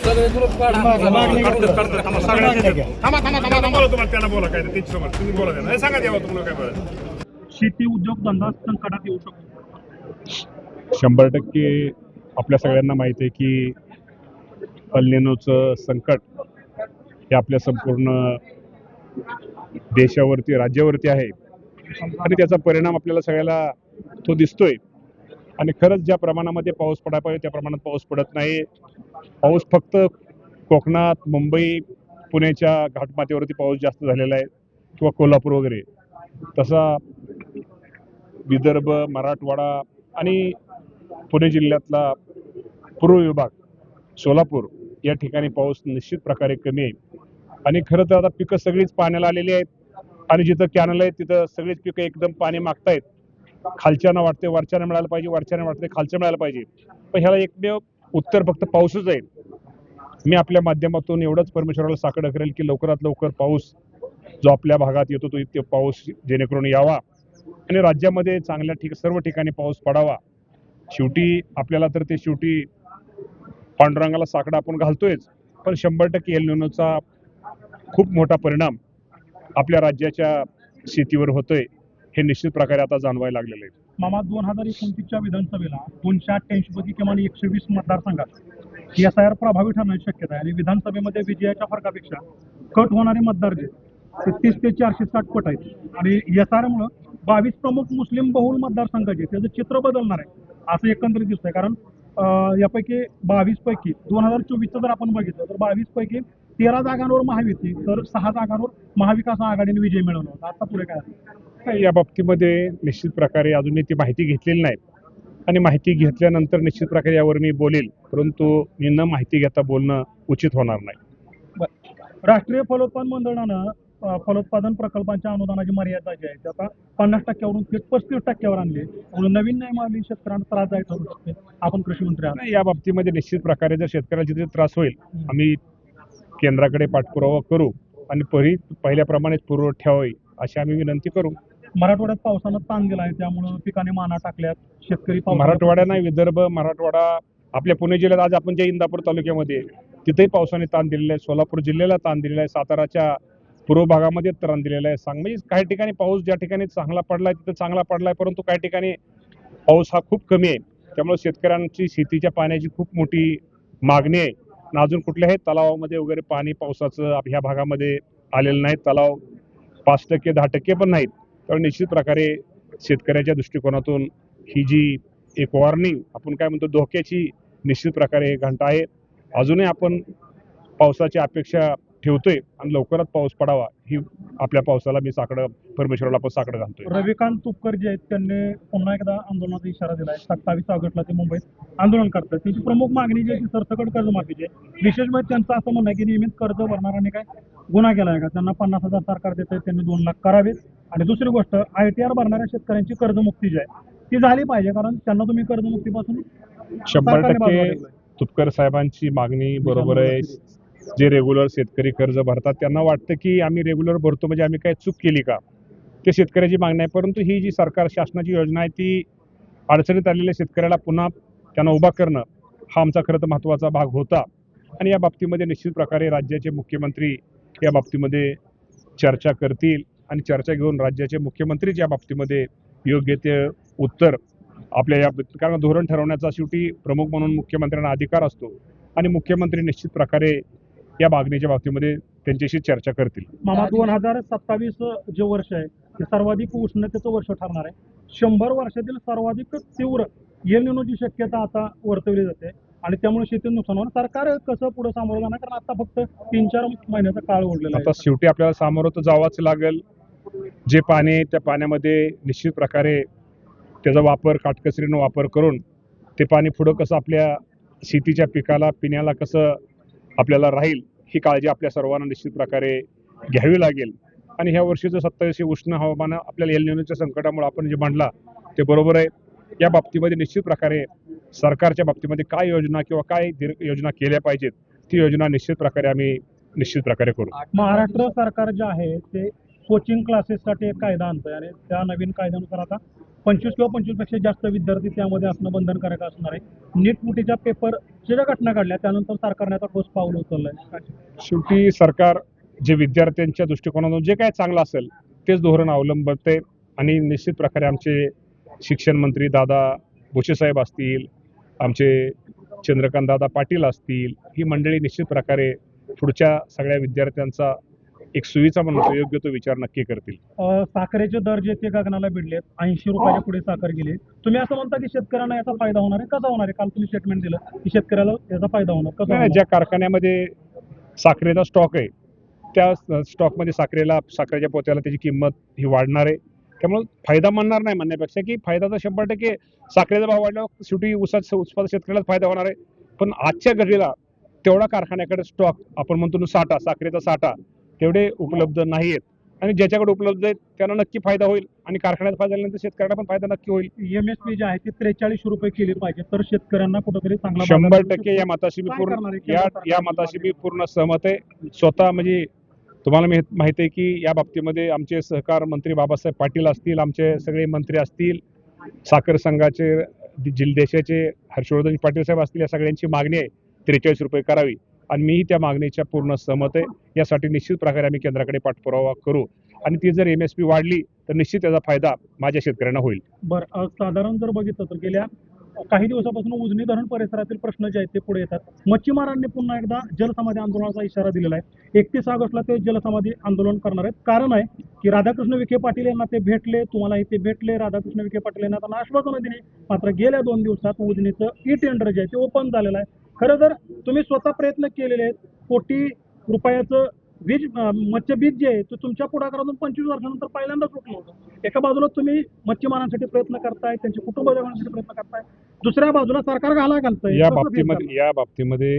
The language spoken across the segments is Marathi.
सगळे ग्रुप काढा. शेती उद्योग धंदा संकटात येऊ शकतो. 100% आपल्या सगळ्यांना माहिती आहे की अल्निनोचं संकट हे आपल्या संपूर्ण देशावरती राज्यावरती आहे आणि त्याचा परिणाम आपल्याला सगळ्याला तो दिसतोय. आणि खरंच ज्या प्रमाणामध्ये पाऊस पडायला पाहिजे त्या प्रमाणात पाऊस पडत नाही. पाऊस फक्त कोकणात, मुंबई, पुण्याच्या घाटमाथ्यावरती पाऊस जास्त झालेला आहे किंवा कोल्हापूर वगैरे. तसा विदर्भ, मराठवाडा आणि पुणे जिल्ह्यातला पूर्व विभाग, सोलापूर या ठिकाणी पाऊस निश्चित प्रकारे कमी आहे. आणि खरं तर आता पिकं सगळीच पाण्याला आलेली आहेत आणि जिथं कॅनल आहेत तिथं सगळीच पिकं एकदम पाणी मागतायत. खालच्यानं वाटते वरच्यानं मिळायला पाहिजे, वरच्यानं वाटते खालच्या मिळायला पाहिजे, पण ह्याला एकमेव उत्तर फक्त पाऊसच आहे. मी आपल्या माध्यमातून एवढंच परमेश्वराला साकडं करेल की लवकरात लवकर पाऊस जो आपल्या भागात येतो तो पाऊस जेणेकरून यावा आणि राज्यामध्ये चांगल्या सर्व ठिकाणी पाऊस पडावा. शेवटी आपल्याला तर ते शेवटी पांडुरंगाला साकडं आपण घालतोयच, पण 100% एल निनोचा खूप मोठा परिणाम आपल्या राज्याच्या शेतीवर होतोय हे निश्चित प्रकारे आता जाणवायला लागलेलं आहे. मामा 2029च्या विधानसभेला 288 पैकी किमान 120 मतदारसंघात SIR प्रभावी ठरण्याची शक्यता आहे आणि विधानसभेमध्ये विजयाच्या फरकापेक्षा कट होणारे मतदार जे ते 30 ते 460 पट आहेत आणि SIR मुळे 22 प्रमुख मुस्लिम बहुल मतदारसंघाचे त्याचं चित्र बदलणार आहे असं एकंदरीत दिसतंय. कारण यापैकी 22 पैकी 2024चं जर आपण बघितलं तर 22 पैकी 13 जागांवर महायुती तर 6 जागांवर महाविकास आघाडीने विजय मिळवला होता. आता पुढे काय या बाबतीमध्ये निश्चित प्रकारे अजूनही ती माहिती घेतलेली नाही आणि माहिती घेतल्यानंतर निश्चित प्रकारे यावर मी बोलेल, परंतु मी न माहिती घेता बोलणं उचित होणार नाही. राष्ट्रीय फलोत्पादन मंडळानं फलोत्पादन प्रकल्पांच्या अनुदानाची मर्यादा जी आहे ती आता 50%वरून थेट 35%वर आणली. म्हणून नवीन नियमावली शेतकऱ्यांना त्रासदायक ठरू शकते. आपण कृषी मंत्री आहात, या बाबतीमध्ये निश्चित प्रकारे जर शेतकऱ्याला जिथे त्रास होईल आम्ही केंद्राकडे पाठपुरावा करू आणि पहिल्याप्रमाणेच पुरवठा ठेवावी अशी आम्ही विनंती करू. मराठवाड्यात पावसानं ताण दिला आहे त्यामुळे पिकाने माना टाकल्यात. शेतकरी मराठवाडा नाही, विदर्भ, मराठवाडा, आपल्या पुणे जिल्ह्यात आज आपण ज्या इंदापूर तालुक्यामध्ये तिथेही पावसाने ताण दिलेला आहे, सोलापूर जिल्ह्याला ताण दिलेला आहे, साताराच्या पूर्व भागामध्ये ताण दिलेला आहे. म्हणजे काही ठिकाणी पाऊस ज्या ठिकाणी चांगला पडलाय तिथं चांगला पडलाय, परंतु काही ठिकाणी पाऊस हा खूप कमी आहे. त्यामुळे शेतकऱ्यांची शेतीच्या पाण्याची खूप मोठी मागणी आहे. अजून कुठल्याही तलावामध्ये वगैरे पाणी पावसाचं ह्या भागामध्ये आलेलं नाही. तलाव 5%, 10% पण नाहीत. त्यामुळे निश्चित प्रकारे शेतकऱ्याच्या दृष्टिकोनातून ही जी एक वॉर्निंग आपण काय म्हणतो धोक्याची निश्चित प्रकारे घंटा आहे. अजूनही आपण पावसाची अपेक्षा ठेवतोय आणि लवकरात पाऊस पडावा ही आपल्या पावसाला मी परमेश्वराला आपण साकडं घालतोय. रविकांत तुपकर जे आहेत त्यांनी पुन्हा एकदा आंदोलनाचा इशारा दिलाय. 27 ऑगस्टला ते मुंबईत आंदोलन करतात. त्यांची प्रमुख मागणी जी आहे ती सरसकट कर्जमाफीची आहे. विशेष म्हणजे त्यांचं असं म्हणणं आहे की नियमित कर्ज भरणाऱ्यांनी काय गुन्हा केला आहे का, त्यांना 50,000 सरकार देतंय, त्यांनी 2 लाख करावेत. आणि दुसरी गोष्ट ITR भरणाऱ्या शेतकऱ्यांची कर्जमुक्ती जी आहे ती झाली पाहिजे, कारण त्यांना तुम्ही कर्जमुक्तीपासून 100% तुपकर साहेबांची मागणी बरोबर आहे. जे रेग्युलर शेतकरी कर्ज भरतात त्यांना वाटतं की आम्ही रेग्युलर भरतो म्हणजे आम्ही काय चूक केली का, ते शेतकऱ्याची मागणी आहे. परंतु ही जी सरकार शासनाची योजना आहे ती अडचणीत आलेल्या शेतकऱ्याला पुन्हा त्यांना उभा करणं हा आमचा खरं तर महत्त्वाचा भाग होता. आणि या बाबतीमध्ये निश्चित प्रकारे राज्याचे मुख्यमंत्री या बाबतीमध्ये चर्चा करतील आणि चर्चा घेऊन राज्याचे मुख्यमंत्रीच या बाबतीमध्ये योग्य ते उत्तर आपल्या या, कारण धोरण ठरवण्याचा शेवटी प्रमुख म्हणून मुख्यमंत्र्यांना अधिकार असतो आणि मुख्यमंत्री निश्चित प्रकारे या मागणीच्या बाबतीमध्ये त्यांच्याशी चर्चा करतील. मामा 2027 जे वर्ष आहे ते सर्वाधिक उष्णतेचं वर्ष ठरणार आहे. 100 वर्षातील सर्वाधिक तीव्र एल निनोची शक्यता आता वर्तवली जाते आणि त्यामुळे शेतीचं नुकसान होणार. सरकार कसं पुढे सामोरं जाणार, कारण आता फक्त 3-4 महिन्याचा काळ उरलेला आहे. आता शेवटी आपल्याला सामोरं तर जावंच लागेल. जे पाणी आहे त्या पाण्यामध्ये निश्चित प्रकारे त्याचा वापर काटकसरीनं वापर करून ते पाणी पुढं कसं आपल्या शेतीच्या पिकाला पिण्याला कसं आपल्याला राहील ही काळजी आपल्या सर्वांना निश्चित प्रकारे घ्यावी लागेल. आणि ह्या वर्षीचं 27 उष्ण हवामान आपल्याला एल निनोच्या संकटामुळे आपण जे मांडला ते बरोबर आहे. या बाबतीमध्ये निश्चित प्रकारे सरकारच्या बाबतीमध्ये काय योजना किंवा काय योजना केल्या पाहिजेत ती योजना निश्चित प्रकारे आम्ही निश्चित प्रकारे करू. महाराष्ट्र सरकार जे आहे ते कोचिंग क्लासेससाठी एक कायदा आणतोय आणि त्या नवीन कायद्यानुसार आता 25 किंवा 25पेक्षा जास्त विद्यार्थी त्यामध्ये असणं बंधनकारक असणार आहे. नीट मुटीच्या पेपरच्या ज्या घटना घडल्या त्यानंतर सरकारने आता ठोस पाऊल उचललंय. शेवटी सरकार जे विद्यार्थ्यांच्या दृष्टिकोनातून जे काय चांगलं असेल तेच धोरण अवलंबते आणि निश्चित प्रकारे आमचे शिक्षण मंत्री दादा भुसे साहेब असतील, आमचे चंद्रकांत दादा पाटील असतील, ही मंडळी निश्चित प्रकारे पुढच्या सगळ्या विद्यार्थ्यांचा एक सुविचा म्हणून योग्य तो विचार नक्की करतील. साखरेचे दर जे ते गगनाला भिडलेत, 80 रुपयाच्या पुढे साखर गेली. तुम्ही असं म्हणता की शेतकऱ्यांना याचा फायदा होणार आहे, कसा होणार आहे? काल तुम्ही स्टेटमेंट दिलं की शेतकऱ्याला याचा फायदा होणार, कसा नाही, होणार? ज्या कारखान्यामध्ये साखरेचा स्टॉक आहे त्या स्टॉकमध्ये साखरेच्या पोत्याला त्याची किंमत ही वाढणार आहे. त्यामुळे फायदा म्हणणार नाही म्हणण्यापेक्षा की फायदा तर 100% साखरेचा भाव वाढल्यावर शेवटी उत्पादक शेतकऱ्यालाच फायदा होणार आहे. पण आजच्या घडीला तेवढा कारखान्याकडे स्टॉक आपण म्हणतो ना साठा, साखरेचा साठा तेवढे उपलब्ध नाही आहेत आणि ज्याच्याकडे उपलब्ध आहेत त्यांना नक्की फायदा होईल आणि कारखान्यात फायदा झाल्यानंतर शेतकऱ्याला पण फायदा नक्की होईल. MSP जे आहे ती 43 रुपये केली पाहिजे तर शेतकऱ्यांना कुठेतरी चांगला 100% या मताशी मी काय पूर्ण करणार आहे केंद्र सरकार? या मताशी मी पूर्ण सहमत आहे. स्वतः म्हणजे तुम्हाला माहिती आहे की या बाबतीमध्ये आमचे सहकार मंत्री बाबासाहेब पाटील असतील, आमचे सगळे मंत्री असतील, साखर संघाचे देशाचे हर्षवर्धन पाटील साहेब असतील, या सगळ्यांची मागणी आहे 43 रुपये करावी आणि मीही त्या मागणीच्या पूर्ण सहमत आहे. यासाठी निश्चित प्रकारे आम्ही केंद्राकडे पाठपुरावा करू आणि ती जर MSP वाढली तर निश्चित त्याचा फायदा माझ्या शेतकऱ्यांना होईल. बरं, साधारण जर बघितलं तर गेल्या काही दिवसापासून उजनी धरण परिसरातील प्रश्न जे आहेत ते पुढे येतात. मच्छीमारांनी पुन्हा एकदा जलसमाधी आंदोलनाचा इशारा दिलेला आहे. 31 ऑगस्टला ते जलसमाधी आंदोलन करणार आहेत. कारण आहे की राधाकृष्ण विखे पाटील यांना ते भेटले, तुम्हालाही ते भेटले. राधाकृष्ण विखे पाटील यांना त्यांना आश्वासनं दिली, मात्र गेल्या 2 दिवसात उजनीचं टेंडर जे आहे ते ओपन झालेलं आहे. खरं तर तुम्ही स्वतः प्रयत्न केलेले आहेत. कोटी रुपयाचं मत्स्यबीज जे आहे ते तुमच्या पुढाकारातून 25 वर्षानंतर पहिल्यांदाच उठलं होतं. एका बाजूला तुम्ही मच्छीमारांसाठी प्रयत्न करताय, त्यांचे कुटुंब जगण्यासाठी प्रयत्न करताय, दुसऱ्या बाजूला सरकार घालतंय. या बाबतीमध्ये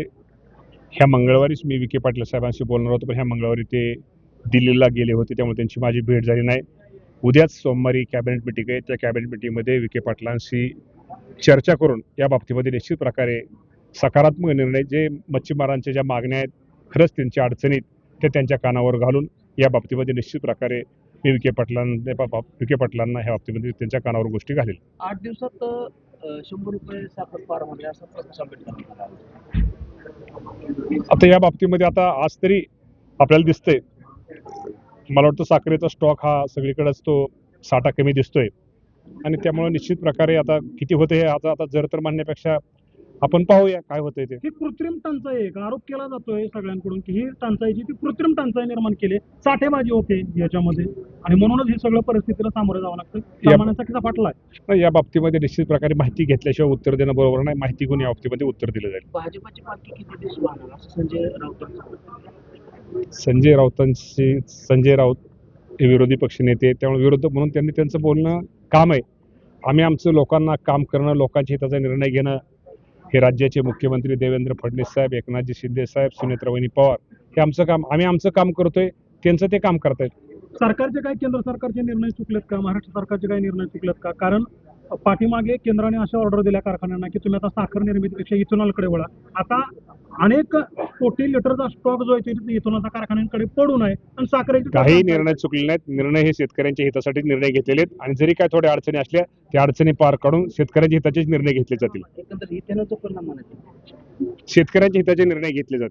ह्या मंगळवारीच मी विखे पाटील साहेबांशी बोलणार होतो, पण ह्या मंगळवारी ते दिल्लीला गेले होते, त्यामुळे त्यांची माझी भेट झाली नाही. उद्याच सोमवारी कॅबिनेट मिटिंग आहे. त्या कॅबिनेट मिटिंगमध्ये विखे पाटलांशी चर्चा करून या बाबतीमध्ये निश्चित प्रकारे सकारात्मक निर्णय, जे मच्छीमारांच्या ज्या मागण्या आहेत, खरंच त्यांच्या अडचणीत ते त्यांच्या कानावर घालून या बाबतीमध्ये निश्चित प्रकारे मी विखे पाटलांना ह्या बाबतीमध्ये त्यांच्या कानावर गोष्टी घालेल. 8 दिवसात 100 रुपये साखर पार म्हणजे असा प्रकाश आंबेडकर. आता या बाबतीमध्ये आता आज तरी आपल्याला दिसतंय, मला वाटतं साखरेचा स्टॉक हा सगळीकडेच तो साठा कमी दिसतोय आणि त्यामुळे निश्चित प्रकारे आता किती होतं हे आता जर तर म्हणण्यापेक्षा आपण पाहूया काय होतंय ते. ही कृत्रिम टंचाई आहे का? आरोप केला जातोय सगळ्यांकडून की ही टंचाईची ती कृत्रिम टंचाई निर्माण केली, साठेबाजी होते याच्यामध्ये आणि म्हणूनच ही सगळं परिस्थितीला सामोरं जावं लागतं. सामान्यांचा किस्सा फाटलाय. या बाबतीमध्ये निश्चित प्रकारे माहिती घेतल्याशिवाय उत्तर देणं बरोबर नाही. माहिती घेऊन या बाबतीमध्ये उत्तर दिलं जाईल. भाजपची पालखी किती दिवस वाहणार असं संजय राऊत हे विरोधी पक्षनेते, त्यामुळे विरोध म्हणून त्यांनी त्यांचं बोलणं काम आहे. आम्ही आमचं लोकांना काम करणं, लोकांच्या हिताचा निर्णय घेणं हे राज्याचे मुख्यमंत्री देवेंद्र फडणवीस साहेब, एकनाथजी शिंदे साहेब, सुनेत्रावहिनी पवार हे आमचं काम, आम्ही आमचं काम करतोय, त्यांचं ते काम करतायत. सरकारचे काही केंद्र सरकारचे निर्णय चुकलेत का? महाराष्ट्र सरकारचे काही निर्णय चुकलेत का? कारण पाठीमागे केंद्राने अशा ऑर्डर दिल्या कारखान्यांना की तुम्ही आता साखर निर्मितीपेक्षा इथेनॉलकडे वळा. आता अनेक कोटी लिटरचा स्टॉक जो आहे तो इथेनॉलच्या कारखान्यांकडे पडून आहे आणि साखरेची काही निर्णय चुकले नाहीत. निर्णय हे शेतकऱ्यांच्या हितासाठी निर्णय घेतलेले आहेत आणि जरी काय थोड्या अडचणी असल्या त्या अडचणी पार काढून शेतकऱ्यांच्या हिताचेच निर्णय घेतले जातील. एकंदर इथेनॉलचा परिणाम म्हणायचा. शेतकऱ्यांच्या हिताचे निर्णय घेतले जातील.